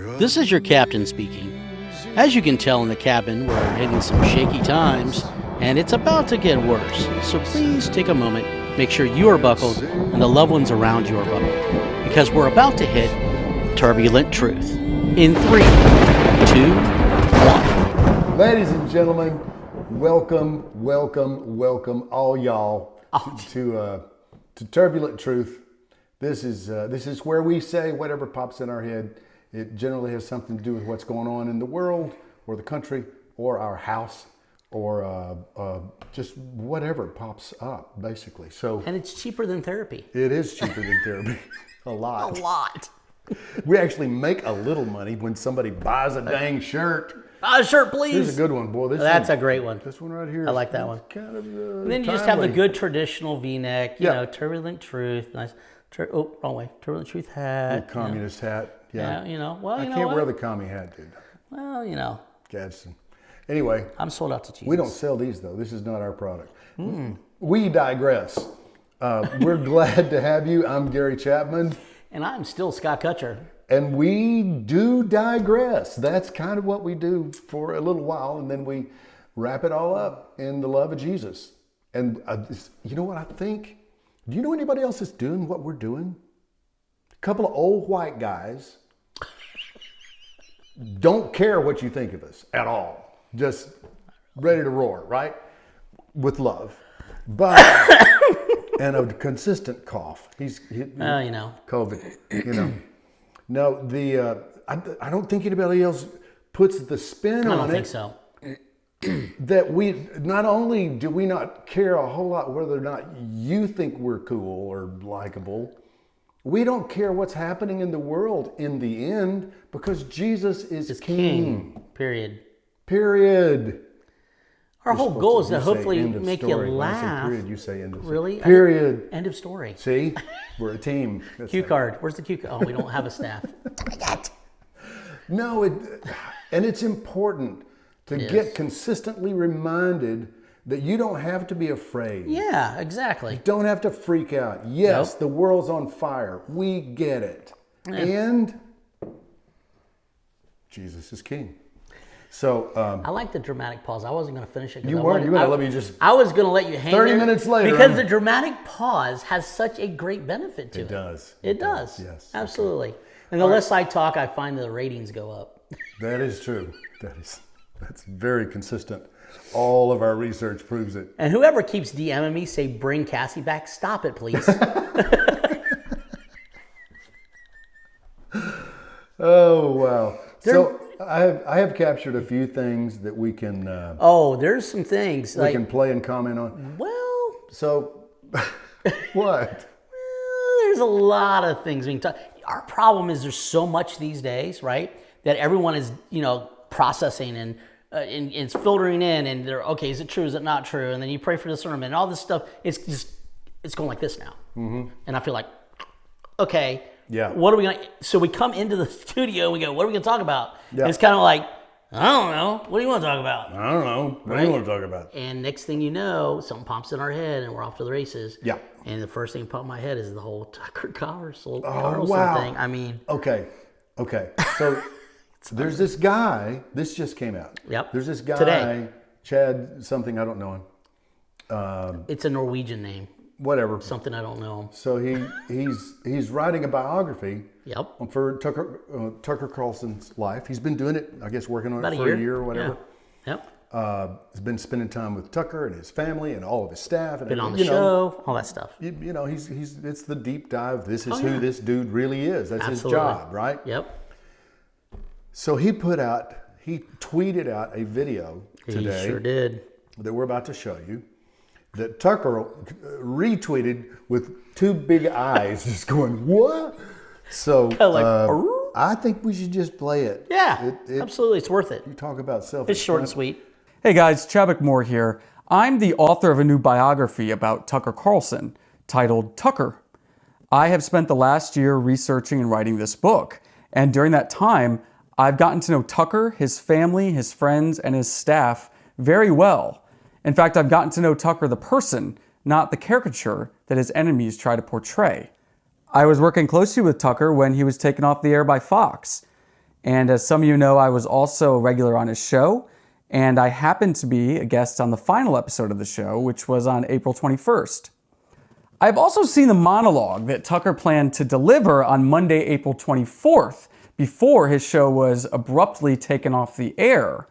This is your captain speaking. As you can tell in the cabin, we're hitting some shaky times, and it's about to get worse. So please take a moment, make sure you are buckled, and the loved ones around you are buckled, because we're about to hit turbulent truth. In 3, 2, 1. Ladies and gentlemen, welcome all y'all to Turbulent Truth. This is where we say whatever pops in our head. It generally has something to do with what's going on in the world or the country or our house or just whatever pops up, basically. And it's cheaper than therapy. It is cheaper than therapy. A lot. A lot. We actually make a little money when somebody buys a dang shirt. Buy a shirt, please. Here's a good one, boy. That's a great one. This one right here. I like that one. Kind of. And then you just have the good traditional V-neck, you know, Turbulent Truth, nice. Wrong way. Turbulent Truth hat. Communist hat. Yeah. Well, you know I can't wear the commie hat, dude. Well, you know. Gadsden. Anyway. I'm sold out to Jesus. We don't sell these, though. This is not our product. We digress. We're glad to have you. I'm Gary Chapman. And I'm still Scott Kutcher. And we do digress. That's kind of what we do for a little while, and then we wrap it all up in the love of Jesus. And you know what I think? Do you know anybody else that's doing what we're doing? A couple of old white guys don't care what you think of us at all. Just ready to roar, right? With love. But, and a consistent cough. You know. COVID, you know. No, I don't think anybody else puts the spin on it. I don't think so. That we, not only do we not care a whole lot whether or not you think we're cool or likable, we don't care what's happening in the world in the end because Jesus is King. Period. You're Our whole goal is to say hopefully end of make you story. When I say laugh. period, you say end of story. Really? Period. End of story. See? We're a team. That's Cue card. Where's the cue card? Oh, we don't have a staff. No, and it's important to get consistently reminded that you don't have to be afraid. Yeah, exactly. You don't have to freak out. Yes, the world's on fire. We get it. Yeah. And Jesus is King. So I like the dramatic pause. I wasn't going to finish it. You weren't. You were going to let me just. I was going to let you hang 30 there minutes later. because the dramatic pause has such a great benefit to it. It does. It does. Yes. Absolutely. And the less I talk, I find the ratings go up. That is true. That's very consistent. All of our research proves it. And whoever keeps DMing me, say, bring Cassie back. Stop it, please. Oh, wow. So I have captured a few things that we can... there's some things. We can play and comment on. Well... So, what? There's a lot of things we can talk. Our problem is there's so much these days, right? That everyone is, processing and it's filtering in and they're, okay, is it true? Is it not true? And then you pray for discernment and all this stuff. It's going like this now. Mm-hmm. And I feel like, okay, what are we going to, so we come into the studio and we go, what are we going to talk about? Yeah. And it's kind of like, I don't know. What do you want to talk about? I don't know. What do you want to talk about? And next thing you know, something pops in our head and we're off to the races. Yeah. And the first thing that popped in my head is the whole Tucker Carlson thing. I mean. Okay. So there's this guy, this just came out. Yep. There's this guy, today. Chad something, I don't know him. It's a Norwegian name. Whatever. Something I don't know. So he's writing a biography. Yep. For Tucker Carlson's life. He's been doing it, I guess, working on it for a year or whatever. Yeah. Yep. He's been spending time with Tucker and his family and all of his staff. And been on the show, all that stuff. It's the deep dive. This is who this dude really is. That's his job, right? Yep. So he tweeted out a video today. He sure did. That we're about to show you. That Tucker retweeted with two big eyes just going, what? So I think we should just play it. Yeah, absolutely. It's worth it. You talk about self. It's short and sweet. Hey guys, Chadwick Moore here. I'm the author of a new biography about Tucker Carlson titled Tucker. I have spent the last year researching and writing this book. And during that time, I've gotten to know Tucker, his family, his friends, and his staff very well. In fact, I've gotten to know Tucker the person, not the caricature that his enemies try to portray. I was working closely with Tucker when he was taken off the air by Fox. And as some of you know, I was also a regular on his show, and I happened to be a guest on the final episode of the show, which was on April 21st. I've also seen the monologue that Tucker planned to deliver on Monday, April 24th, before his show was abruptly taken off the air.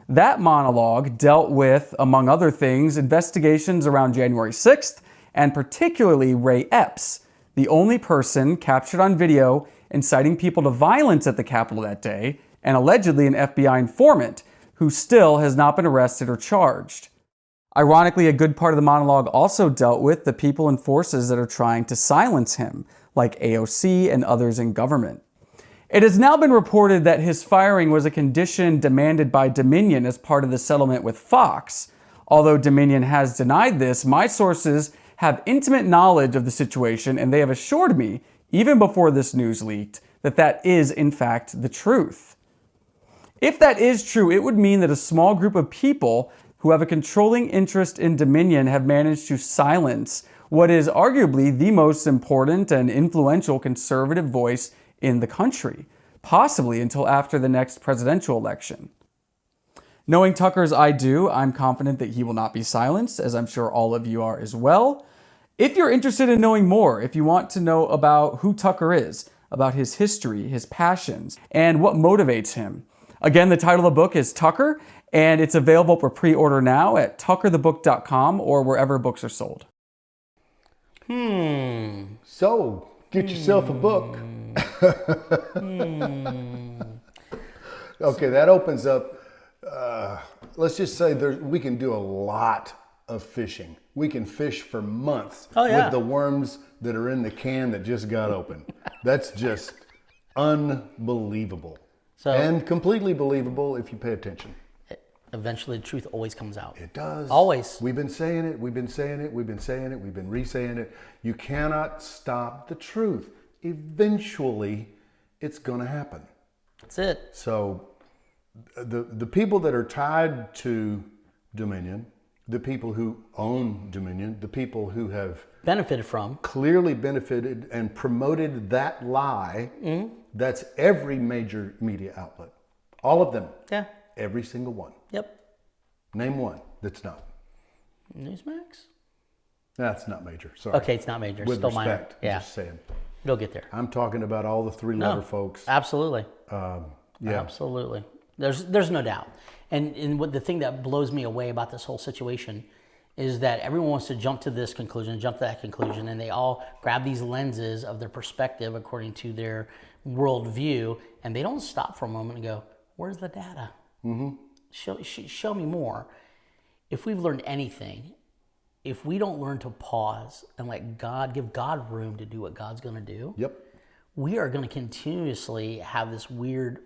That monologue dealt with, among other things, investigations around January 6th, and particularly Ray Epps, the only person captured on video inciting people to violence at the Capitol that day, and allegedly an FBI informant who still has not been arrested or charged. Ironically, a good part of the monologue also dealt with the people and forces that are trying to silence him, like AOC and others in government. It has now been reported that his firing was a condition demanded by Dominion as part of the settlement with Fox. Although Dominion has denied this, my sources have intimate knowledge of the situation, and they have assured me, even before this news leaked, that that is in fact the truth. If that is true, it would mean that a small group of people who have a controlling interest in Dominion have managed to silence what is arguably the most important and influential conservative voice in the country, possibly until after the next presidential election. Knowing Tucker as I do, I'm confident that he will not be silenced, as I'm sure all of you are as well. If you're interested in knowing more, if you want to know about who Tucker is, about his history, his passions, and what motivates him, again, the title of the book is Tucker, and it's available for pre-order now at tuckerthebook.com or wherever books are sold. So, get yourself a book. Okay, that opens up, let's just say we can do a lot of fishing. We can fish for months with the worms that are in the can that just got open. That's just unbelievable. And completely believable if you pay attention. Eventually, the truth always comes out. It does. Always. We've been saying it, we've been saying it, we've been saying it, we've been re-saying it. You cannot stop the truth. Eventually, it's going to happen. That's it. So, the people that are tied to Dominion, the people who own Dominion, the people who have benefited from, clearly benefited and promoted that lie, that's every major media outlet. All of them. Yeah. Every single one. Yep. Name one that's not. Newsmax? That's not major. Sorry. Okay, it's not major. With Still respect, minor. Yeah. just saying. It'll get there. I'm talking about all the three-letter folks. Absolutely. Yeah. Absolutely. There's no doubt. And what the thing that blows me away about this whole situation is that everyone wants to jump to this conclusion, jump to that conclusion, and they all grab these lenses of their perspective according to their worldview, and they don't stop for a moment and go, where's the data? Show me more. If we've learned anything, if we don't learn to pause and give God room to do what God's going to do, we are going to continuously have this weird,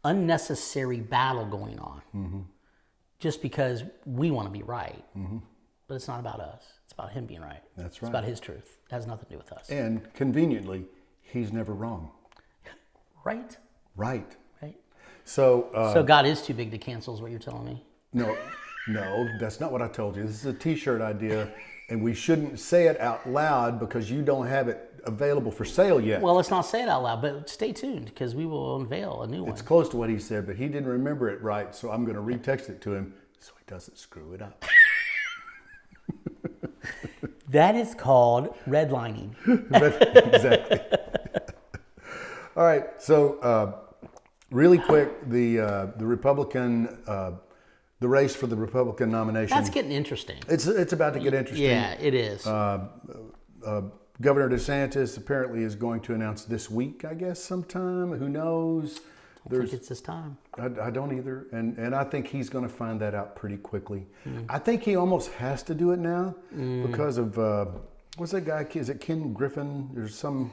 unnecessary battle going on just because we want to be right. But it's not about us. It's about him being right. That's right. It's about his truth. It has nothing to do with us. And conveniently, he's never wrong. Right? Right. Right. So God is too big to cancel is what you're telling me? No, that's not what I told you. This is a t-shirt idea, and we shouldn't say it out loud because you don't have it available for sale yet. Well, let's not say it out loud, but stay tuned because we will unveil a new one. It's close to what he said, but he didn't remember it right, so I'm going to retext it to him so he doesn't screw it up. That is called redlining. Exactly. All right, so really quick, the Republican, the race for the Republican nomination. That's getting interesting. It's about to get interesting. Yeah, it is. Governor DeSantis apparently is going to announce this week, I guess, sometime. Who knows? I think it's this time. I don't either. And I think he's going to find that out pretty quickly. I think he almost has to do it now because of, what's that guy? Is it Ken Griffin? There's some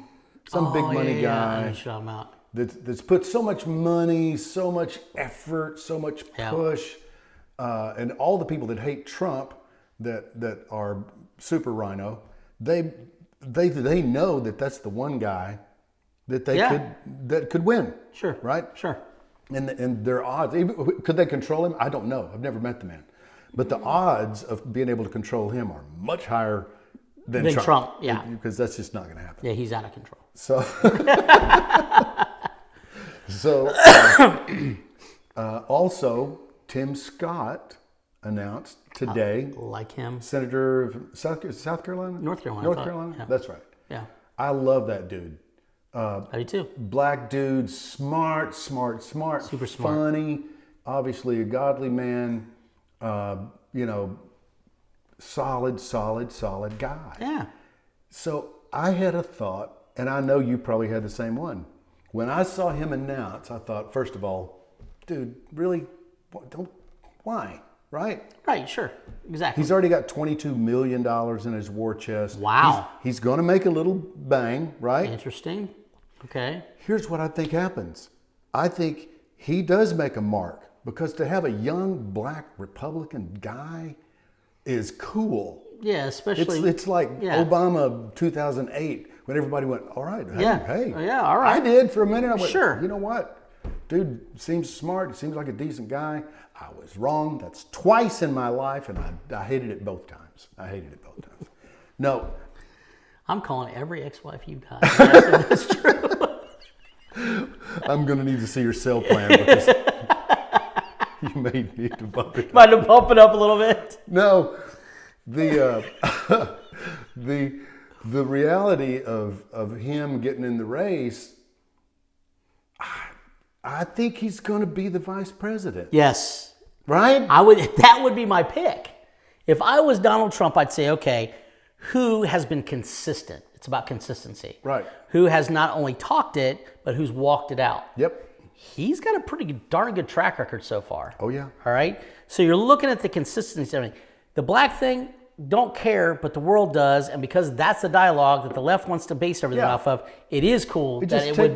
big money guy. I know what you're talking about. That's put so much money, so much effort, so much push. And all the people that hate Trump that are super rhino, they know that that's the one guy that they could win. Sure. Right? Sure. And their odds, could they control him? I don't know. I've never met the man. But the odds of being able to control him are much higher than Trump. Yeah. Because that's just not going to happen. Yeah, he's out of control. So So, also, Tim Scott announced today, Like him. Senator of South Carolina? North Carolina, I North thought. Carolina? Yeah. That's right. Yeah. I love that dude. I do too. Black dude, smart, Super smart. funny, obviously a godly man, solid guy. Yeah. So I had a thought, and I know you probably had the same one. When I saw him announce, I thought, first of all, dude, really, why, right? Right, sure. Exactly. He's already got $22 million in his war chest. Wow. He's going to make a little bang, right? Interesting. Okay. Here's what I think happens. I think he does make a mark, because to have a young black Republican guy is cool. Yeah, especially. It's like Yeah. Obama 2008 when everybody went, all right, hey, Yeah, all right. I did for a minute. I went, Sure. You know what? Dude seems smart. Seems like a decent guy. I was wrong. That's twice in my life, and I hated it both times. No. I'm calling every ex-wife you've got. That's true. I'm going to need to see your cell plan, because you may need to bump it. Might have bump it up a little bit. No, the the reality of him getting in the race, I think he's going to be the vice president. Yes. Right? That would be my pick. If I was Donald Trump, I'd say, okay, who has been consistent? It's about consistency. Right. Who has not only talked it, but who's walked it out. Yep. He's got a darn good track record so far. Oh, yeah. All right? So you're looking at the consistency. I mean, the black thing, don't care, but the world does. And because that's the dialogue that the left wants to base everything off of, it is cool that it would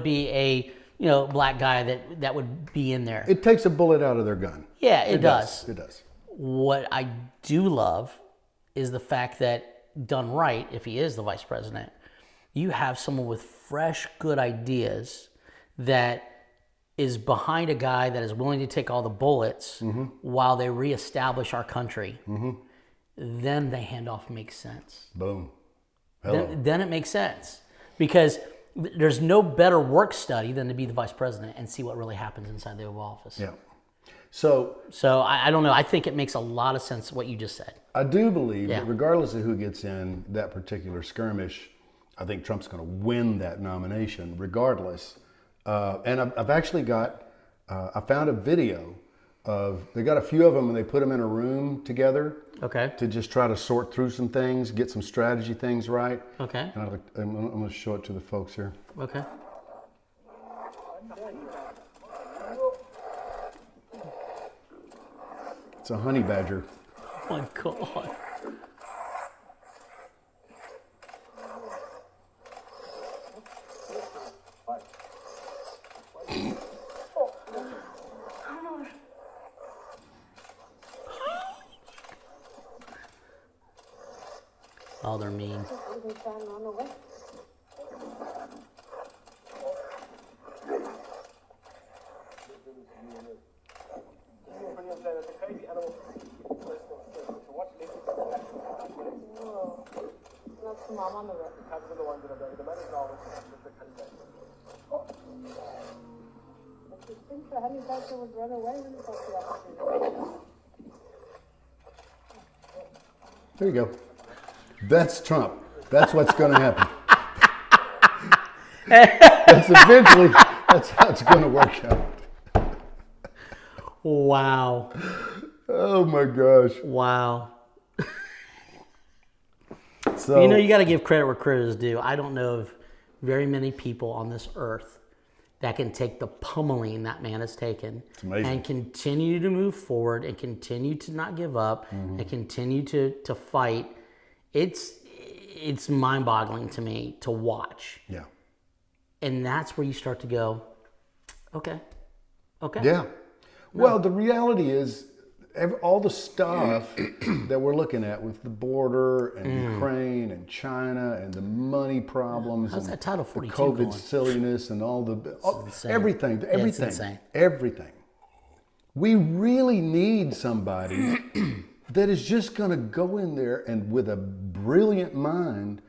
be a black guy that would be in there. It takes a bullet out of their gun. Yeah, it does. It does. What I do love is the fact that, done right, if he is the vice president, you have someone with fresh, good ideas that is behind a guy that is willing to take all the bullets while they reestablish our country. Then the handoff makes sense. Boom. Then it makes sense, because there's no better work study than to be the vice president and see what really happens inside the Oval Office. Yeah. So I don't know. I think it makes a lot of sense what you just said. I do believe that regardless of who gets in that particular skirmish, I think Trump's going to win that nomination regardless. And I've actually got, I found a video they got a few of them, and they put them in a room together. Okay. To just try to sort through some things, get some strategy things right. Okay. And I'm going to show it to the folks here. Okay. It's a honey badger. Oh my God. Oh, they're mean. That's the mom on the right. The ones that are better. The men is always the candidate. If you think the honey badger would run away, then it's the opposite. There you go. That's Trump. That's what's going to happen. That's how it's going to work out. Wow. Oh my gosh. Wow. So you got to give credit where credit is due. I don't know of very many people on this earth that can take the pummeling that man has taken and continue to move forward and continue to not give up and continue to fight. It's mind-boggling to me to watch. Yeah. And that's where you start to go, okay. Yeah. Well, the reality is, all the stuff that we're looking at with the border and Ukraine and China and the money problems How's and that Title 42 the COVID going? silliness and insane. everything. It's insane. Everything. We really need somebody that is just going to go in there and with a brilliant mind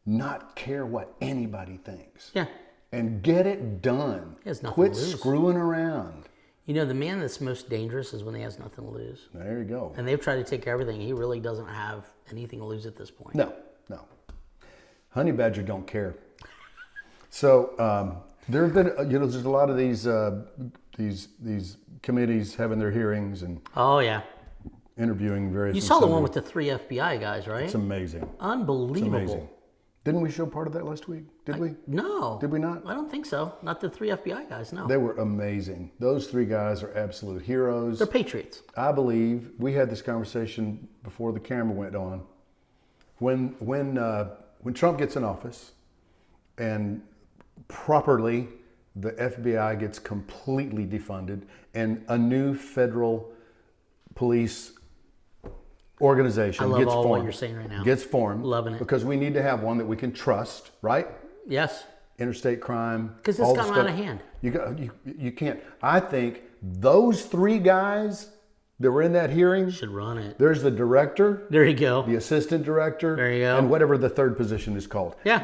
not care what anybody thinks. Yeah. and get it done. He has nothing Quit to lose. screwing around. You know, the man that's most dangerous is when he has nothing to lose. There you go. And they've tried to take everything. He really doesn't have anything to lose at this point. No. Honey badger don't care. So there have been, there's a lot of these committees having their hearings and Oh, yeah. interviewing various. You saw the one with the 3 FBI guys, right? It's amazing. Unbelievable. It's amazing. Didn't we show part of that last week? Did we? No. Did we not? I don't think so. Not the 3 FBI guys, no. They were amazing. Those 3 guys are absolute heroes. They're patriots. I believe we had this conversation before the camera went on. When Trump gets in office and properly the FBI gets completely defunded and a new federal police organization I love gets all formed. what you're saying right now. Gets formed. Loving it. Because we need to have one that we can trust, right? Yes. Interstate crime. Because it's all the gotten stuff. out of hand. You can't. I think those 3 guys that were in that hearing Should run it. there's the director, There you go. the assistant director, There you go. and whatever the third position is called. Yeah.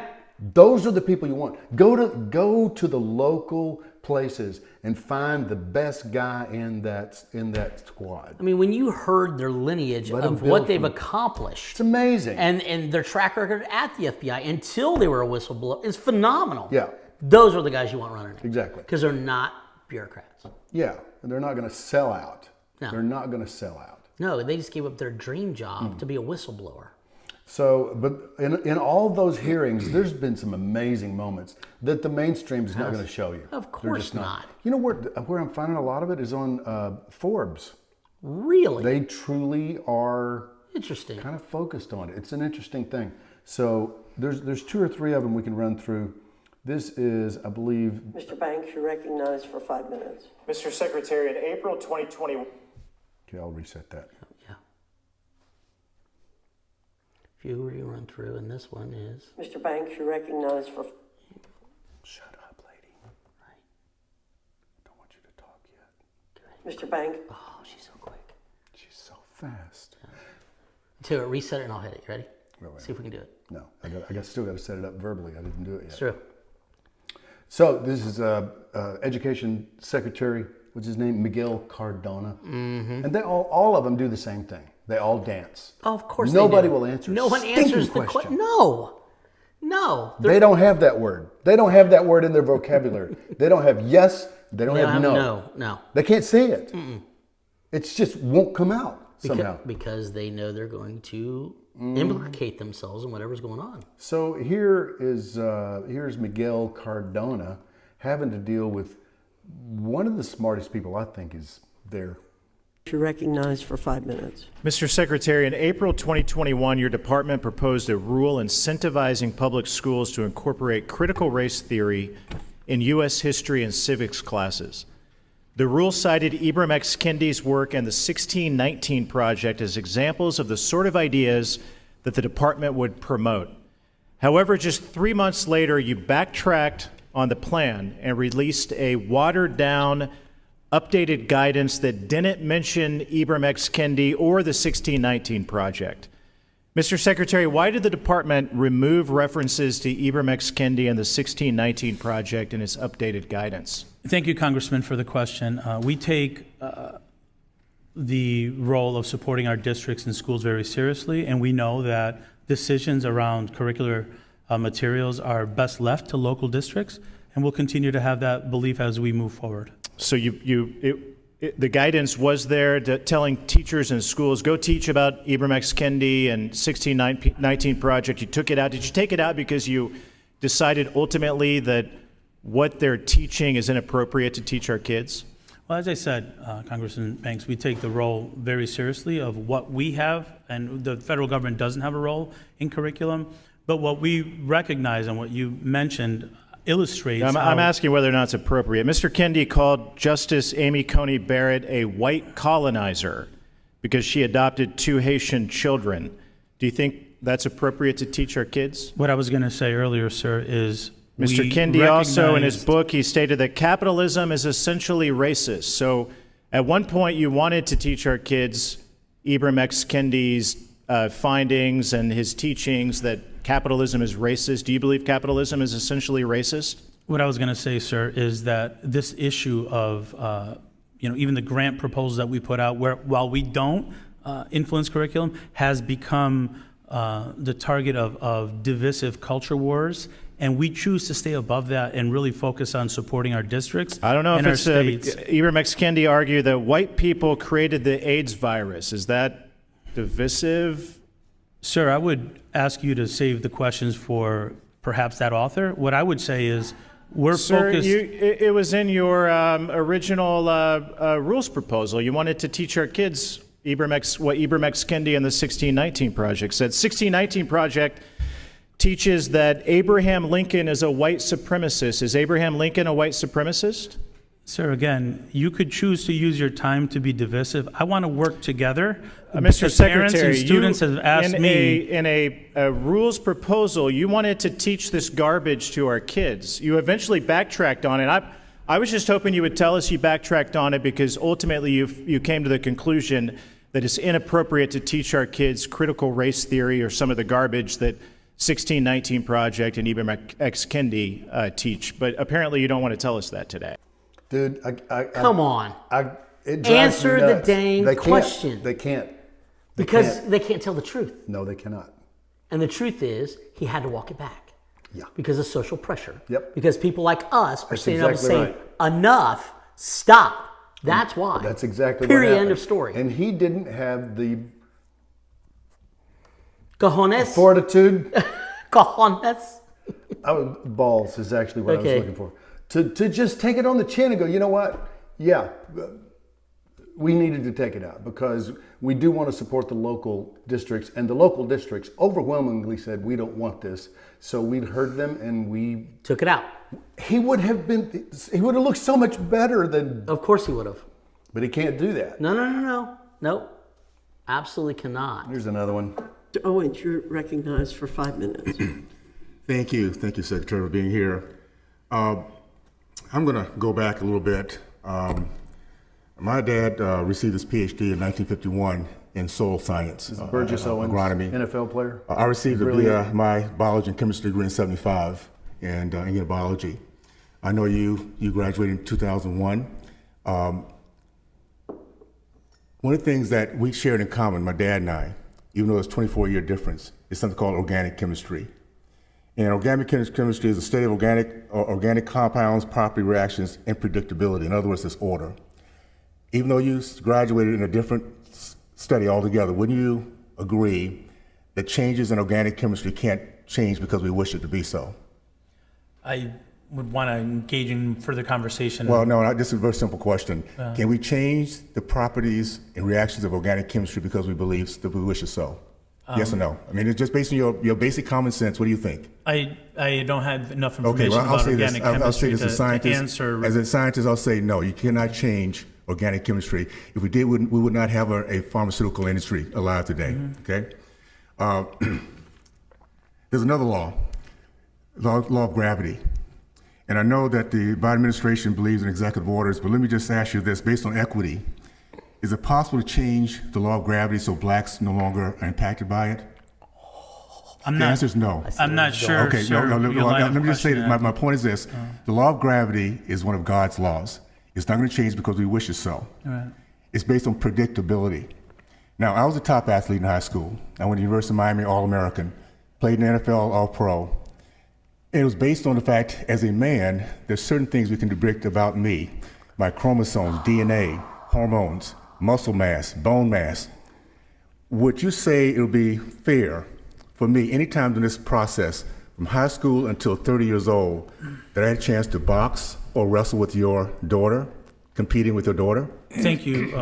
Those are the people you want. Go to the local places and find the best guy in that squad. I mean, when you heard their lineage Let 'em of build what they've from- accomplished It's amazing. and their track record at the FBI until they were a whistleblower is phenomenal. Yeah. Those are the guys you want running it. Exactly. Because they're not bureaucrats. Yeah, and they're not going to sell out. No. They're not going to sell out. No, they just gave up their dream job to be a whistleblower. So, but in all those hearings, there's been some amazing moments that the mainstream is not going to show you. Of They're course just not. You know where I'm finding a lot of it is on Forbes. Really? They truly are Interesting. kind of focused on it. It's an interesting thing. So there's 2 or 3 of them we can run through. This is, I believe. Mr. Banks, you're recognized for 5 minutes. Mr. Secretary, in April 2020. Okay, I'll reset that. Yeah. Few we run through, and this one is. Mr. Banks, you're recognized for. Shut up, lady. Right. Don't want you to talk yet. Mr. Banks. Oh, she's so quick. She's so fast. To reset it and I'll hit it. You ready? Wait. See if we can do it. No, I still got to set it up verbally. I didn't do it yet. It's true. So this is Education Secretary, what's his name? Miguel Cardona. Mm-hmm. And they all of them do the same thing. They all dance. Oh, of course Nobody they do. will answer. No one stinking answers the question. question. No. They don't have that word. They don't have that word in their vocabulary. They don't have yes. They don't have no. No. They can't say it. It's just won't come out somehow. Because they know they're going to implicate themselves in whatever's going on. So here's Miguel Cardona having to deal with one of the smartest people I think is there. You're recognized for 5 minutes. Mr. Secretary, in April 2021, your department proposed a rule incentivizing public schools to incorporate critical race theory in U.S. history and civics classes. The rule cited Ibram X. Kendi's work and the 1619 Project as examples of the sort of ideas that the department would promote. However, just 3 months later, you backtracked on the plan and released a watered-down, updated guidance that didn't mention Ibram X. Kendi or the 1619 Project. Mr. Secretary, why did the department remove references to Ibram X. Kendi and the 1619 Project in its updated guidance? Thank you, Congressman, for the question. We take the role of supporting our districts and schools very seriously, and we know that decisions around curricular materials are best left to local districts, and we'll continue to have that belief as we move forward. So the guidance was there telling teachers in schools, go teach about Ibram X. Kendi and 1619 Project. You took it out. Did you take it out because you decided ultimately that what they're teaching is inappropriate to teach our kids? Well, as I said, Congressman Banks, we take the role very seriously of what we have, and the federal government doesn't have a role in curriculum, but what we recognize and what you mentioned illustrates I'm asking whether or not it's appropriate. Mr. Kendi called Justice Amy Coney Barrett a white colonizer because she adopted 2 Haitian children. Do you think that's appropriate to teach our kids? What I was going to say earlier, sir, is Mr. Kendi also, in his book, he stated that capitalism is essentially racist. So at one point, you wanted to teach our kids Ibram X. Kendi's findings and his teachings that capitalism is racist. Do you believe capitalism is essentially racist? What I was going to say, sir, is that this issue of, even the grant proposals that we put out, where while we don't influence curriculum, has become the target of divisive culture wars, and we choose to stay above that and really focus on supporting our districts. I don't know if and our it's states. Ibram X. Kendi argued that white people created the AIDS virus. Is that divisive? Sir, I would ask you to save the questions for perhaps that author. What I would say is we're Sir, focused. it was in your original rules proposal. You wanted to teach our kids what Ibram X. Kendi and the 1619 Project said. 1619 Project teaches that Abraham Lincoln is a white supremacist. Is Abraham Lincoln a white supremacist? Sir, again, you could choose to use your time to be divisive. I want to work together. Mr. Because Secretary, parents and students have asked in a rules proposal, you wanted to teach this garbage to our kids. You eventually backtracked on it. I was just hoping you would tell us you backtracked on it because ultimately you came to the conclusion that it's inappropriate to teach our kids critical race theory or some of the garbage that 1619 Project and Ibram X. Kendi teach. But apparently you don't want to tell us that today. Dude, Come on. it drives Answer me the nuts. dang They can't. question. They can't. Because they can't tell the truth. No, they cannot. And the truth is, he had to walk it back. Yeah. Because of social pressure. Yep. Because people like us are That's sitting up and exactly saying, enough, stop. That's why. That's exactly Period, what happened. end of story. And he didn't have the Cojones. fortitude. Cojones. Balls is actually what I was Okay. looking for. To just take it on the chin and go, you know what? Yeah, we needed to take it out because we do want to support the local districts, and the local districts overwhelmingly said we don't want this. So we'd heard them, and we Took it out. he would have looked so much better than, Of course he would have. but he can't do that. No. Nope. Absolutely cannot. Here's another one. Mr. Owens, you're recognized for 5 minutes. Thank you, Secretary, for being here. I'm going to go back a little bit. My dad received his PhD in 1951 in soil science. Burgess Owens, agronomy. NFL player. I received Brilliant. my biology and chemistry degree in '75 and in biology. I know you graduated in 2001. One of the things that we shared in common, my dad and I, even though it's a 24-year difference, is something called organic chemistry. And organic chemistry is a study of organic compounds, property reactions, and predictability. In other words, it's order. Even though you graduated in a different study altogether, wouldn't you agree that changes in organic chemistry can't change because we wish it to be so? I would want to engage in further conversation. Well, no, this is a very simple question. Can we change the properties and reactions of organic chemistry because we believe that we wish it so? Yes or no? I mean, it's just based on your basic common sense. What do you think? I don't have enough Okay, information well, I'll about say this. organic I'll say chemistry this as a to scientist. answer. As a scientist, I'll say no. You cannot change organic chemistry. If we did, we would not have a pharmaceutical industry alive today. Okay. There's another law of gravity. And I know that the Biden administration believes in executive orders, but let me just ask you this, based on equity, is it possible to change the law of gravity so blacks no longer are impacted by it? The answer is no. I'm not sure, Okay, sir, let your line of me just say that questioning. my point is this. The law of gravity is one of God's laws. It's not going to change because we wish it so. Right. It's based on predictability. Now, I was a top athlete in high school. I went to the University of Miami, All-American, played in the NFL, All-Pro. And it was based on the fact, as a man, there's certain things we can predict about me. My chromosomes, DNA, hormones, muscle mass, bone mass. Would you say it would be fair for me, anytime in this process, from high school until 30 years old, that I had a chance to box or wrestle with your daughter, competing with your daughter? Thank you,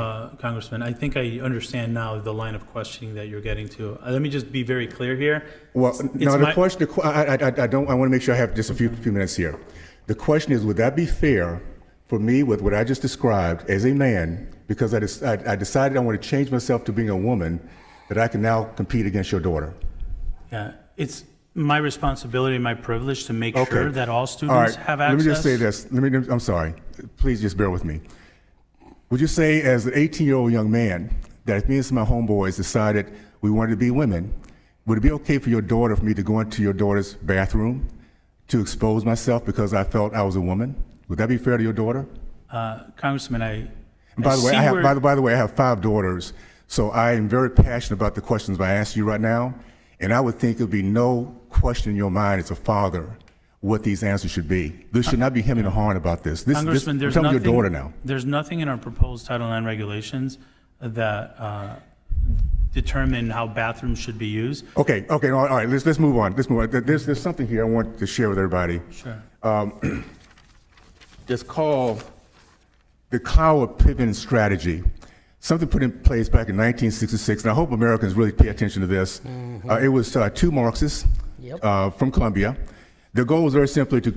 Congressman. I think I understand now the line of questioning that you're getting to. Let me just be very clear here. Well, no, the question, I want to make sure I have just a few minutes here. The question is, would that be fair for me with what I just described as a man, because I decided I want to change myself to being a woman, that I can now compete against your daughter? Yeah, it's my responsibility and my privilege to make sure that all All students right. have access. Let me just say this. I'm sorry. Please just bear with me. Would you say, as an 18-year-old young man, that if me and some of my homeboys decided we wanted to be women, would it be okay for your daughter, for me to go into your daughter's bathroom, to expose myself because I felt I was a woman? Would that be fair to your daughter? Congressman, And by the way, by the way, I have 5 daughters, so I am very passionate about the questions I ask you right now, and I would think it would be no question in your mind as a father what these answers should be. There should not be hemming and hawing about this. Congressman, I'm telling your daughter now. There's nothing in our proposed Title IX regulations that determine how bathrooms should be used. Okay, all right. Let's move on. There's something here I want to share with everybody. Sure. It's called the cloud pivot strategy. Something put in place back in 1966, and I hope Americans really pay attention to this. It was 2 Marxists from Columbia. Their goal was very simply to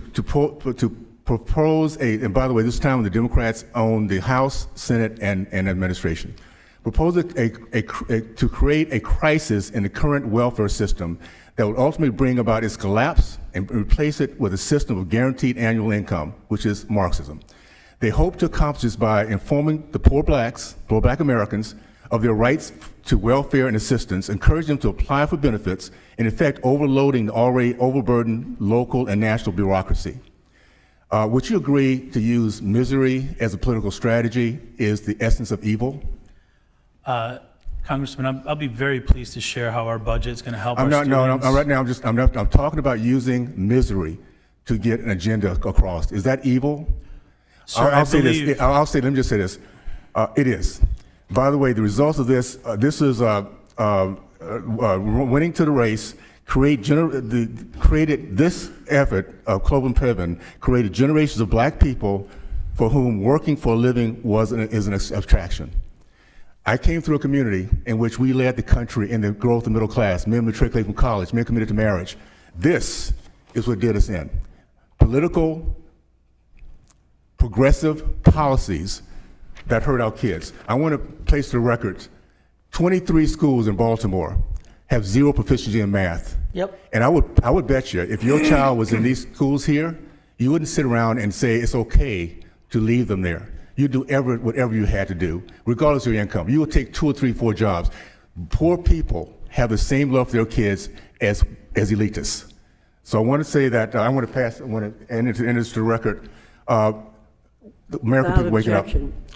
propose and by the way, this time when the Democrats owned the House, Senate, and administration, propose to create a crisis in the current welfare system that would ultimately bring about its collapse and replace it with a system of guaranteed annual income, which is Marxism. They hope to accomplish this by informing the poor black Americans, of their rights to welfare and assistance, encourage them to apply for benefits, and in effect overloading the already overburdened local and national bureaucracy. Would you agree to use misery as a political strategy is the essence of evil? Congressman, I'll be very pleased to share how our budget is going to help I'm our not. students. No, right now I'm talking about using misery to get an agenda across. Is that evil? Sir, I'll I say believe- this. Let me just say this. It is. By the way, the results of this. This is winning to the race. Created this effort of Cloven Piven created generations of black people for whom working for a living is an abstraction. I came through a community in which we led the country in the growth of the middle class, men matriculated from college, men committed to marriage. This is what did us in. Political, progressive policies that hurt our kids. I want to place the record. 23 schools in Baltimore have 0 proficiency in math. Yep. And I would bet you, if your child was in these schools here, you wouldn't sit around and say it's okay to leave them there. You'd do whatever you had to do, regardless of your income. You would take 2 or 3, 4 jobs. Poor people have the same love for their kids as elitists. So I want to say that I want to end this to the record. American people waking up.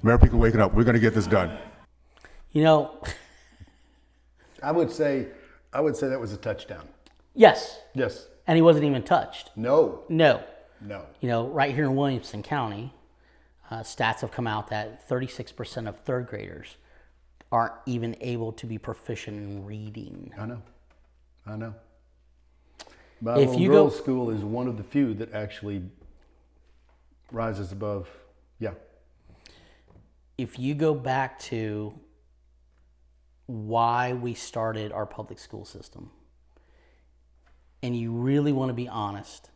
American people waking up. We're going to get this done. You know, I would say that was a touchdown. yes. Yes. And he wasn't even touched. No. No. No. You know, right here in Williamson County, stats have come out that 36% of 3rd graders aren't even able to be proficient in reading. I know. My If little you girls' go- school is one of the few that actually rises above. Yeah. If you go back to why we started our public school system, and you really want to be honest,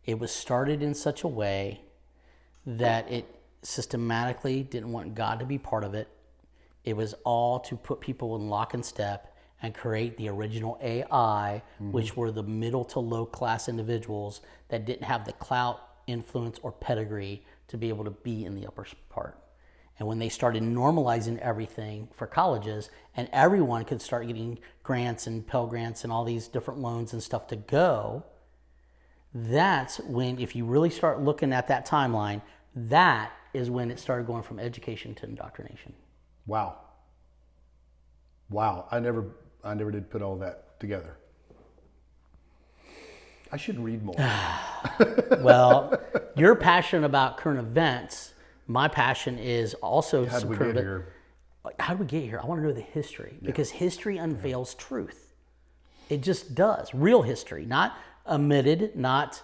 it was started in such a way that it systematically didn't want God to be part of it. It was all to put people in lock and step and create the original AI, which were the middle to low class individuals that didn't have the clout, influence, or pedigree to be able to be in the upper part. And when they started normalizing everything for colleges and everyone could start getting grants and Pell Grants and all these different loans and stuff to go, that's when, if you really start looking at that timeline, that is when it started going from education to indoctrination. Wow. I never did put all that together. I should read more. Well, you're passionate about current events. My passion is also How did we get here? How did we get here? I want to know the history, because history unveils truth. It just does. Real history, not omitted, not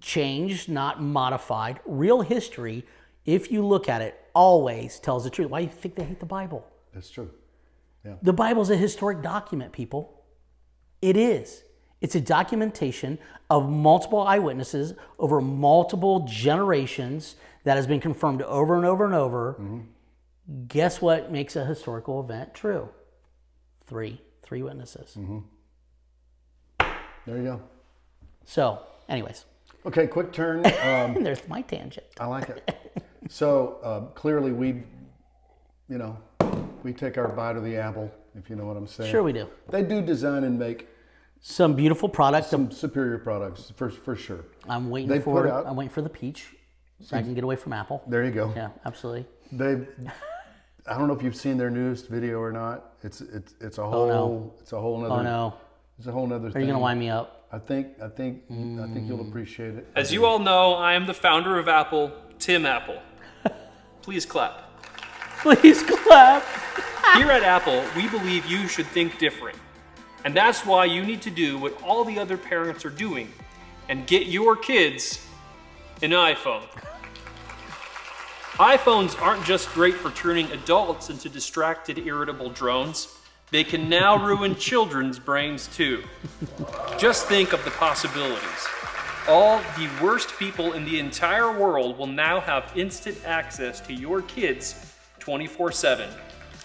changed, not modified. Real history, if you look at it, always tells the truth. Why do you think they hate the Bible? That's true. Yeah. The Bible's a historic document, people. It is. It's a documentation of multiple eyewitnesses over multiple generations that has been confirmed over and over and over. Mm-hmm. Guess what makes a historical event true? Three witnesses. Mm-hmm. There you go. So, anyways. Okay, quick turn. There's my tangent. I like it. So clearly we take our bite of the apple, if you know what I'm saying. Sure we do. They do design and make Some beautiful product. Some superior products for sure. I'm waiting They for put out- I'm waiting for the peach, so I can get away from Apple. There you go. Yeah, absolutely. I don't know if you've seen their newest video or not. It's a whole no. it's a whole nother Oh no, it's a whole nother are thing. you gonna wind me up? I think you'll appreciate it. As you all know, I am the founder of Apple, Tim Apple. Please clap. Please clap. Here at Apple, we believe you should think different. And that's why you need to do what all the other parents are doing and get your kids an iPhone. iPhones aren't just great for turning adults into distracted, irritable drones. They can now ruin children's brains too. Just think of the possibilities. All the worst people in the entire world will now have instant access to your kids 24/7,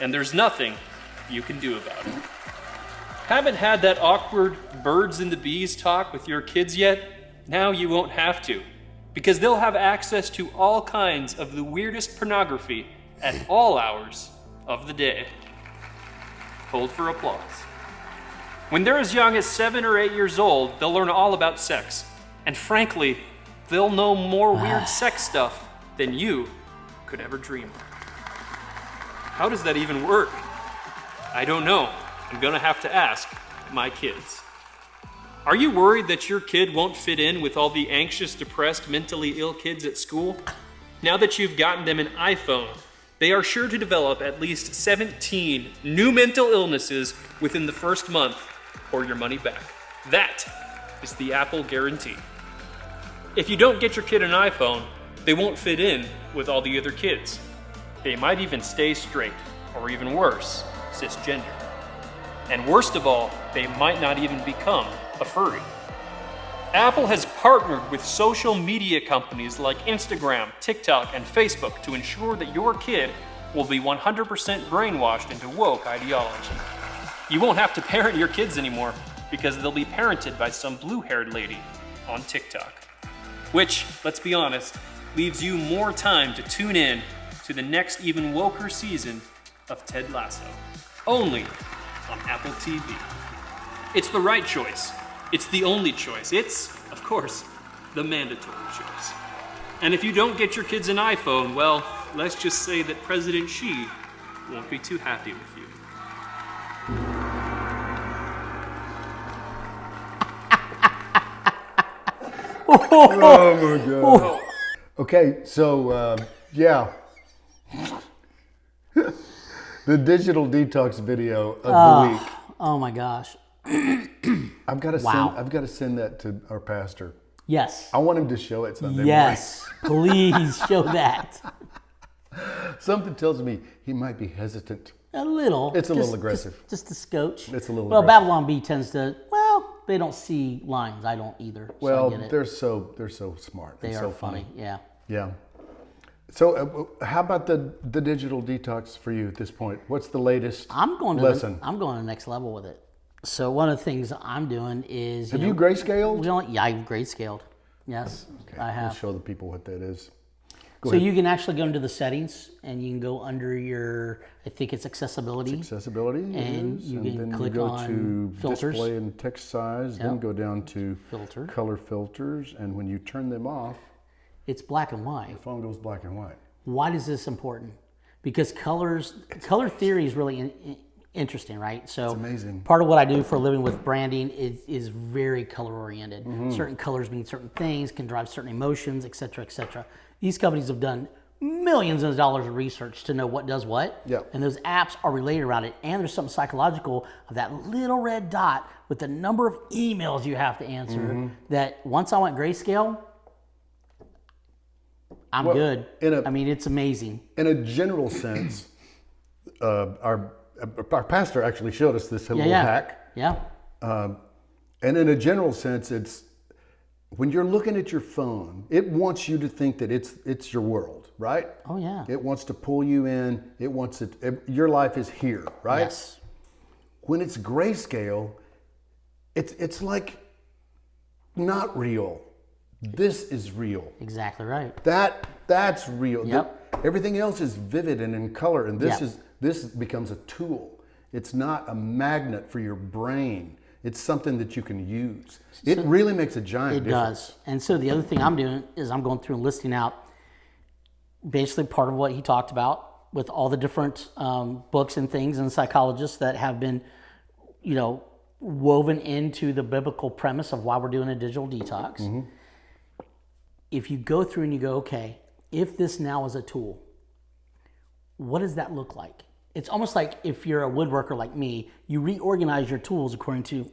and there's nothing you can do about it. Haven't had that awkward birds and the bees talk with your kids yet? Now you won't have to, because they'll have access to all kinds of the weirdest pornography at all hours of the day. Hold for applause. When they're as young as 7 or 8 years old, they'll learn all about sex. And frankly, they'll know more weird sex stuff than you could ever dream of. How does that even work? I don't know. I'm gonna have to ask my kids. Are you worried that your kid won't fit in with all the anxious, depressed, mentally ill kids at school? Now that you've gotten them an iPhone, they are sure to develop at least 17 new mental illnesses within the first month, or your money back. That is the Apple guarantee. If you don't get your kid an iPhone, they won't fit in with all the other kids. They might even stay straight, or even worse, cisgender. And worst of all, they might not even become a furry. Apple has partnered with social media companies like Instagram, TikTok, and Facebook to ensure that your kid will be 100% brainwashed into woke ideology. You won't have to parent your kids anymore because they'll be parented by some blue-haired lady on TikTok. Which, let's be honest, leaves you more time to tune in to the next even woker season of Ted Lasso. Only on Apple TV. It's the right choice. It's the only choice. It's, of course, the mandatory choice. And if you don't get your kids an iPhone, well, let's just say that President Xi won't be too happy with you. Oh my God. Okay, so yeah. The digital detox video of the week. Oh my gosh. I've got to Wow. I've got to send that to our pastor. Yes. I want him to show it Sunday Yes. Please show that. morning. Something tells me he might be hesitant. A little. It's a little aggressive. Just a scotch. It's a little Well, aggressive. Babylon Bee tends to, they don't see lines. I don't either. So Well, I get it. they're so smart. They and are so funny. Yeah. Yeah. So how about the digital detox for you at this point? What's the latest I'm going to lesson? I'm going to the next level with it. So one of the things I'm doing is Have you grayscaled? Yeah, I've grayscaled. Yes, I We'll have. show the people what that is. So you can actually go into the settings and you can go under your, I think it's accessibility. Accessibility, And is, you and can then click you go on to filters. display and text size, then Yep. go down to Filter. color filters, and when you turn them off, It's black and white. the phone goes black and white. Why is this important? Because color theory is really interesting, right? So It's amazing. part of what I do for a living with branding is very color oriented. Mm-hmm. Certain colors mean certain things, can drive certain emotions, et cetera, et cetera. These companies have done millions of dollars of research to know what does what. Yeah. And those apps are related around it. And there's something psychological of that little red dot with the number of emails you have to answer Mm-hmm. that once I went grayscale, I'm Well, good. in a- I mean, it's amazing. In a general sense, our pastor actually showed us this little Yeah. hack. Yeah. And in a general sense, it's when you're looking at your phone, it wants you to think that it's your world, right? Oh, yeah. It wants to pull you in. It wants your life is here, right? Yes. When it's grayscale, it's like not real. This is real. Exactly right. That's real. Yep. Everything else is vivid and in color, and Yep. this becomes a tool. It's not a magnet for your brain. It's something that you can use. It really makes a giant difference. Does. And so the other thing I'm doing is I'm going through and listing out basically part of what he talked about with all the different books and things and psychologists that have been, woven into the biblical premise of why we're doing a digital detox. Mm-hmm. If you go through and you go, okay, if this now is a tool, what does that look like? It's almost like if you're a woodworker like me, you reorganize your tools according to,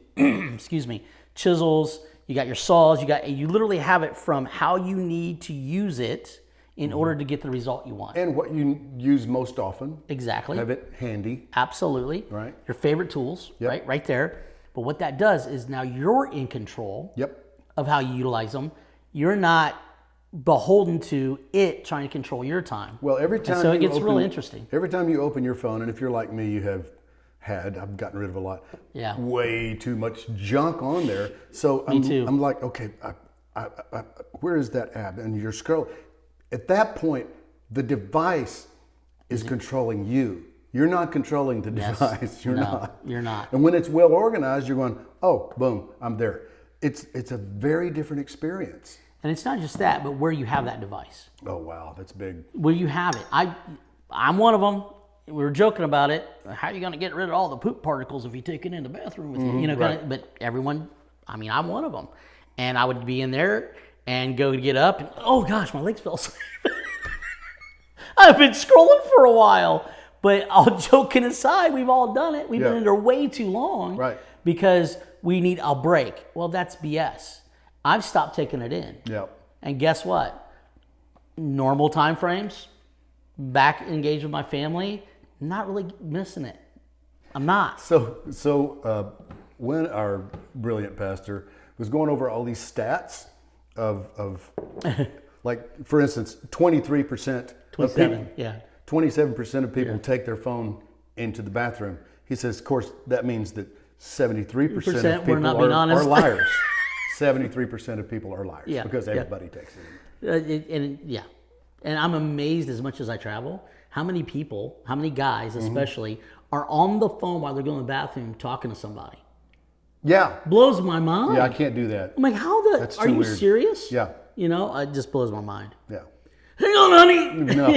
excuse me, chisels, you got your saws, you literally have it from how you need to use it in order to get the result you want. And what you use most often. Exactly. Have it handy. Absolutely. Right. Your favorite tools, Yep. right there. But what that does is now you're in control of how you utilize them. You're not beholden to it trying to control your time. Well, every time and so it gets really interesting. Every time you open your phone, and if you're like me, I've gotten rid of a lot. Yeah. Way too much junk on there. So Me too. I'm like, okay, where is that app? And you're scrolling. At that point, the device is controlling you. You're not controlling the device. You're not. You're not. And when it's well organized, you're going, oh, boom, I'm there. It's a very different experience. And it's not just that, but where you have that device. Oh, wow, that's big. Where you have it. I'm one of them. We were joking about it. How are you going to get rid of all the poop particles if you take it in the bathroom with you? Right. But everyone, I'm one of them. And I would be in there and go to get up and, oh gosh, my legs fell asleep. I've been scrolling for a while. But all joking aside, we've all done it. We've been in there way too long. Right. Because we need a break. Well, that's BS. I've stopped taking it in. Yep. And guess what? Normal time frames, back engaged with my family, not really missing it. I'm not. So when our brilliant pastor was going over all these stats of like, for instance, 23% 27% of people take their phone into the bathroom. He says, of course, that means that 73% of people are liars. 73% of people are liars because everybody takes it. And I'm amazed, as much as I travel, how many guys especially, are on the phone while they're going to the bathroom talking to somebody. Yeah. Blows my mind. Yeah, I can't do that. I'm like, are you weird. serious? Yeah. It just blows my mind. Yeah. Hang on, honey. No.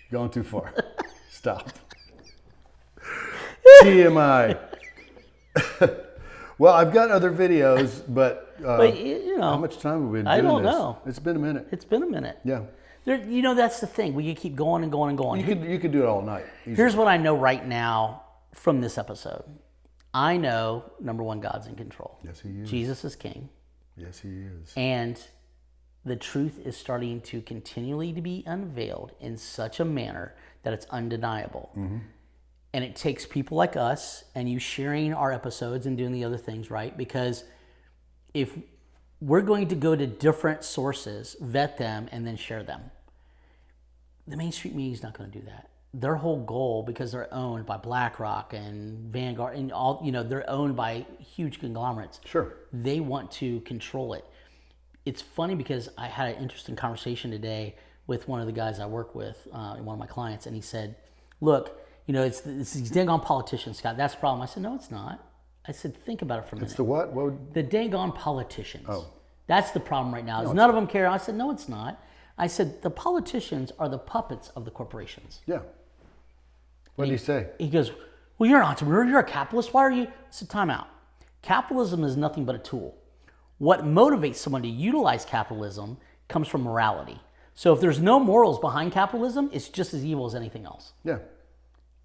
Going too far. Stop. TMI. Well, I've got other videos, but how much time have we been doing this? I don't know. It's been a minute. It's been a minute. Yeah. That's the thing. We can keep going and going and going. You could do it all night. Easily. Here's what I know right now from this episode. I know, number one, God's in control. Yes, He is. Jesus is King. Yes, He is. And the truth is starting to continually to be unveiled in such a manner that it's undeniable. Mm-hmm. And it takes people like us and you sharing our episodes and doing the other things, right? Because if we're going to go to different sources, vet them, and then share them, the Main Street media is not going to do that. Their whole goal, because they're owned by BlackRock and Vanguard and all, they're owned by huge conglomerates. Sure. They want to control it. It's funny because I had an interesting conversation today with one of the guys I work with, one of my clients, and he said, look, it's these dang on politicians, Scott. That's the problem. I said, no, it's not. I said, think about it for a minute. It's the what? The dang on politicians. Oh. That's the problem right now. None of them care. I said, no, it's not. I said, the politicians are the puppets of the corporations. Yeah. What did he say? He goes, well, you're an entrepreneur. You're a capitalist. Why are you? I said, time out. Capitalism is nothing but a tool. What motivates someone to utilize capitalism comes from morality. So if there's no morals behind capitalism, it's just as evil as anything else. Yeah.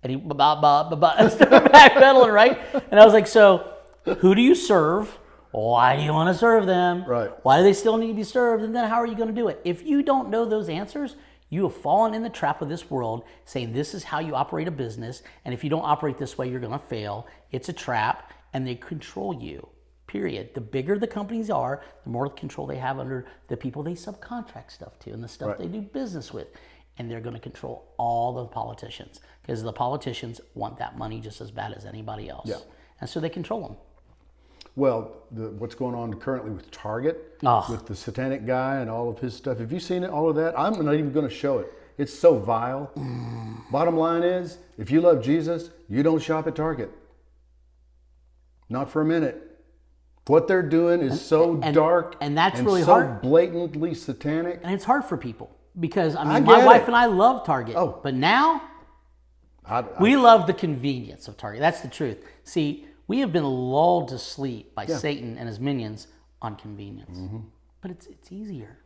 And he backpedaling, right? And I was like, so who do you serve? Why do you want to serve them? Right. Why do they still need to be served? And then how are you going to do it? If you don't know those answers, you have fallen in the trap of this world saying this is how you operate a business. And if you don't operate this way, you're going to fail. It's a trap and they control you, period. The bigger the companies are, the more control they have under the people they subcontract stuff to and the stuff they do business with. And they're going to control all the politicians because the politicians want that money just as bad as anybody else. Yeah. And so they control them. Well, what's going on currently with Target, with the satanic guy and all of his stuff. Have you seen it, all of that? I'm not even going to show it. It's so vile. Bottom line is, if you love Jesus, you don't shop at Target. Not for a minute. What they're doing is so dark and that's and really so hard. blatantly satanic. And it's hard for people because, I mean, I my get wife it. and I love Target. Oh. But now we love the convenience of Target. That's the truth. See, we have been lulled to sleep by Satan and his minions on convenience. But it's easier.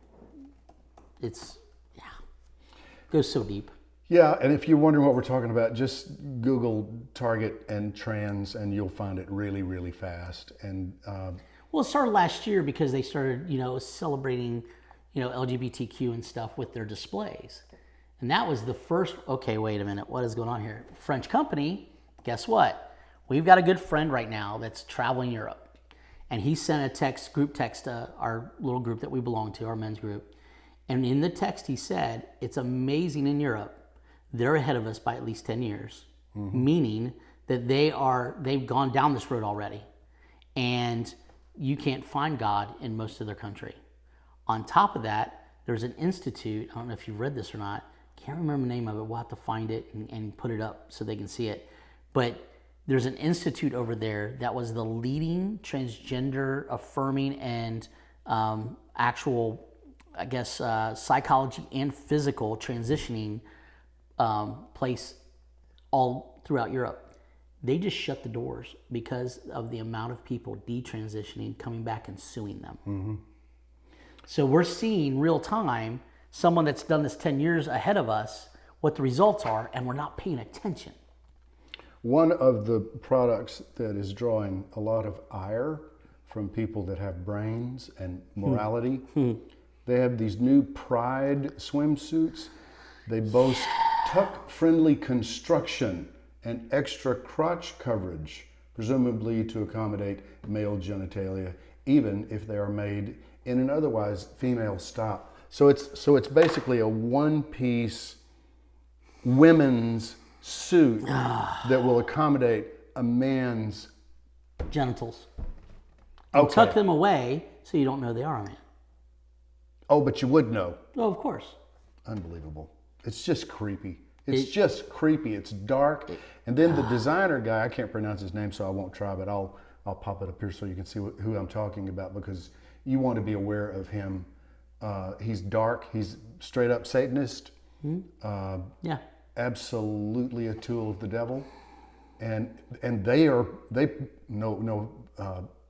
It goes so deep. Yeah, and if you're wondering what we're talking about, just Google Target and trans, and you'll find it really, really fast. And Well, it started last year because they started, celebrating, LGBTQ and stuff with their displays. And that was the first, okay, wait a minute, what is going on here? French company, guess what? We've got a good friend right now that's traveling Europe. And he sent a group text to our little group that we belong to, our men's group. And in the text he said, it's amazing in Europe. They're ahead of us by at least 10 years, meaning that they've gone down this road already. And you can't find God in most of their country. On top of that, there's an institute, I don't know if you've read this or not, can't remember the name of it, we'll have to find it and put it up so they can see it. But there's an institute over there that was the leading transgender affirming and actual, I guess, psychology and physical transitioning place all throughout Europe. They just shut the doors because of the amount of people detransitioning, coming back and suing them. So we're seeing real time someone that's done this 10 years ahead of us, what the results are, and we're not paying attention. one of the products that is drawing a lot of ire from people that have brains and morality, they have these new Pride swimsuits. They boast tuck-friendly construction and extra crotch coverage, presumably to accommodate male genitalia, even if they are made in an otherwise female style. So it's basically a one-piece women's suit that will accommodate a man's genitals. And Okay. tuck them away so you don't know they are a man. Oh, but you would know. Oh, of course. Unbelievable. It's just creepy. It's just creepy. It's dark. And then the designer guy, I can't pronounce his name, so I won't try, but I'll pop it up here so you can see who I'm talking about, because you want to be aware of him. He's dark. He's straight up Satanist. Yeah. Absolutely a tool of the devil. And they no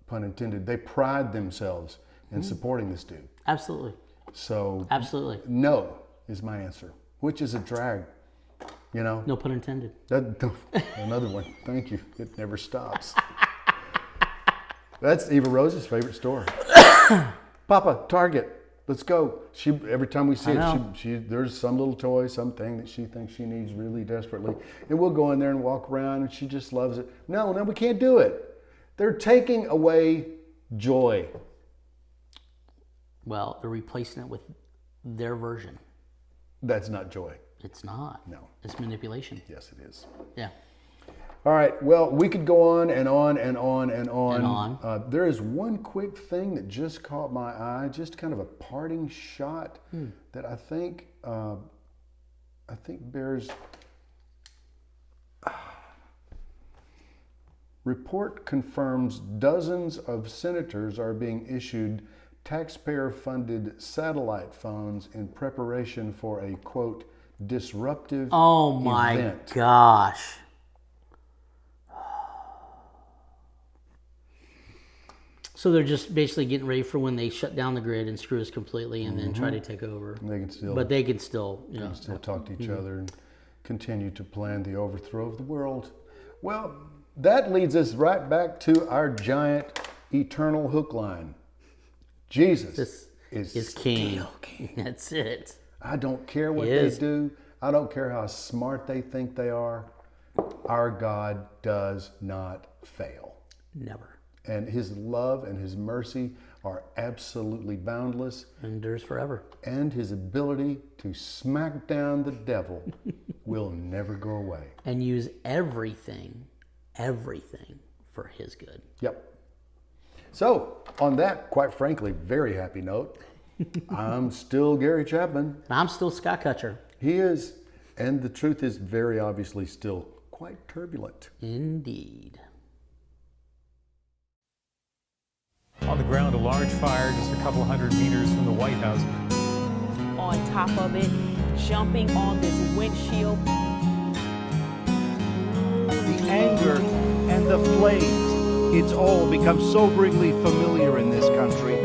pun intended, they pride themselves in supporting this dude. Absolutely. So Absolutely. no is my answer, which is a drag, you know. No pun intended. Another one. Thank you. It never stops. That's Eva Rose's favorite store. Papa, Target. Let's go. Every time we see it, there's some little toy, something that she thinks she needs really desperately, and we'll go in there and walk around, and she just loves it. No, we can't do it. They're taking away joy. Well, they're replacing it with their version. That's not joy. It's not. No. It's manipulation. Yes, it is. Yeah. All right. Well, we could go on and on and on and on. And on. There is one quick thing that just caught my eye, just kind of a parting shot that I think bears. Report confirms dozens of senators are being issued taxpayer-funded satellite phones in preparation for a, quote, disruptive Oh my event. gosh. So they're just basically getting ready for when they shut down the grid and screw us completely and then try to take over. They can still, But they can still, still talk to each other and continue to plan the overthrow of the world. Well, that leads us right back to our giant eternal hook line. Jesus This is is king. still king. That's it. I don't care what He they is. do. I don't care how smart they think they are. Our God does not fail. Never. And his love and his mercy are absolutely boundless. Endures forever. And his ability to smack down the devil will never go away. And use everything for his good. Yep. So, on that, quite frankly, very happy note, I'm still Gary Chapman. And I'm still Scott Kutcher. He is. And the truth is very obviously still quite turbulent. Indeed. on the ground a large fire just a couple hundred meters from the White House. On top of it, jumping on this windshield. The anger and the flames, it's all become soberingly familiar in this country.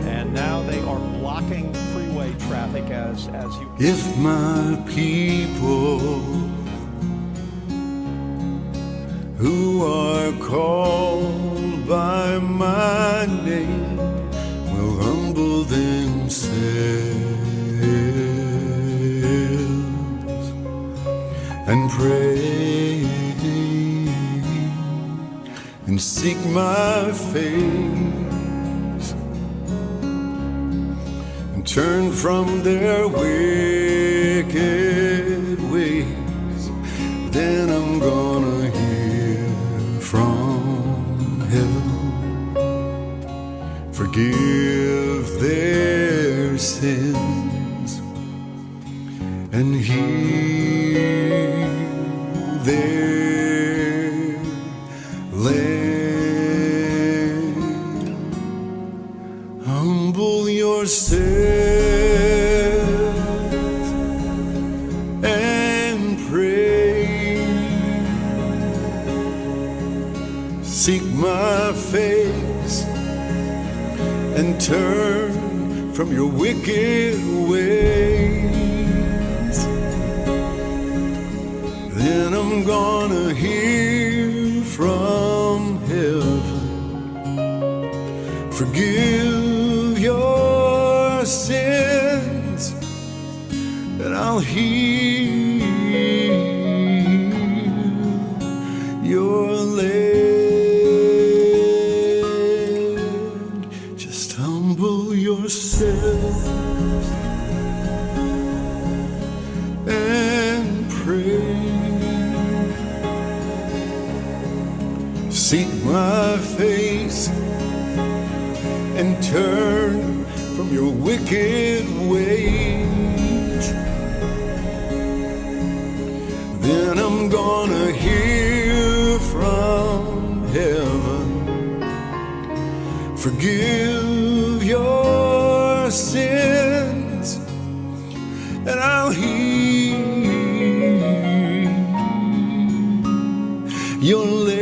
And now they are blocking freeway traffic as you... If my people who are called by my name will humble themselves and pray and seek my face and turn from their wicked ways, then I'm gonna hear from heaven, forgive their sins and heal their land. Humble yourself and pray, seek my face and turn from your wicked ways, then I'm gonna hear from heaven, forgive your sins, and I'll heal your land. Just humble yourself and pray, seek my face and turn from your wicked ways, then I'm gonna hear from heaven, forgive your sins, and I'll heal your land.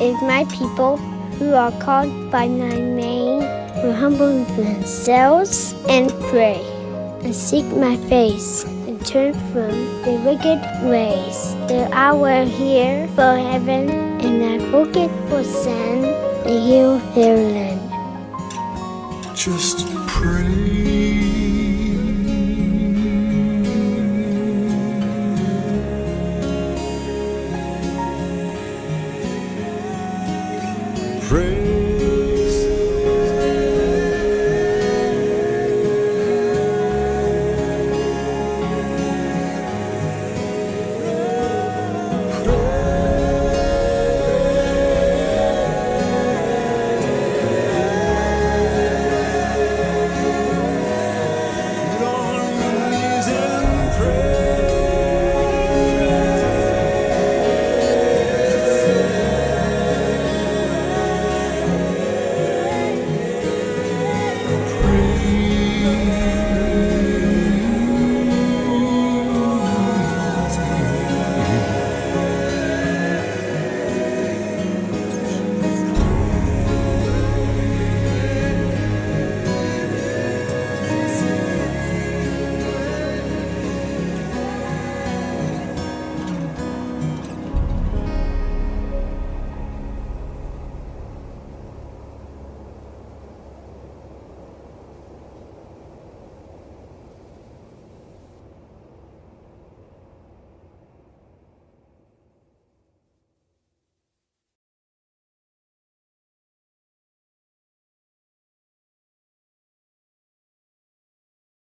If my people who are called by my name will humble themselves and pray and seek my face and turn from their wicked ways, then I will hear from heaven and I forgive for sin and heal their land. Just pray.